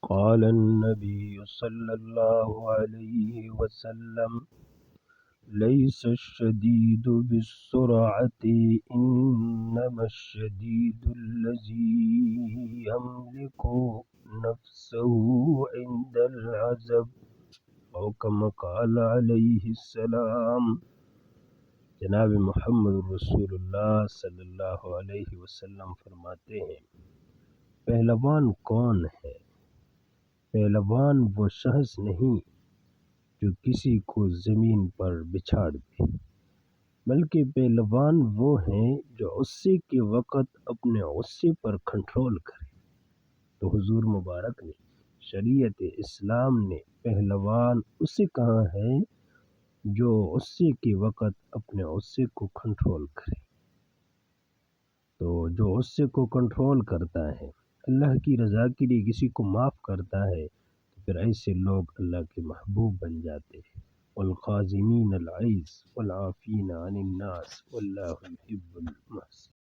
قال النبي صلى الله عليه وسلم ليس الشديد بالسرعة إنما الشديد الذي يملك نفسه عند العزب أو كما قال عليه السلام۔ جناب محمد رسول اللہ صلی اللہ علیہ وسلم فرماتے ہیں، پہلوان کون ہے؟ پہلوان وہ شخص نہیں جو کسی کو زمین پر بچھاڑ دے، بلکہ پہلوان وہ ہیں جو غصے کے وقت اپنے غصے پر کنٹرول کرے۔ تو حضور مبارک نے، شریعت اسلام نے پہلوان اسے کہا ہے جو غصے کے وقت اپنے غصے کو کنٹرول کرے۔ تو جو غصے کو کنٹرول کرتا ہے، اللہ کی رضا کے لیے کسی کو معاف کرتا ہے، تو پھر ایسے لوگ اللہ کے محبوب بن جاتے ہیں۔ والقاظمین الغیظ والعافین عن الناس واللہ یحب المحسنین۔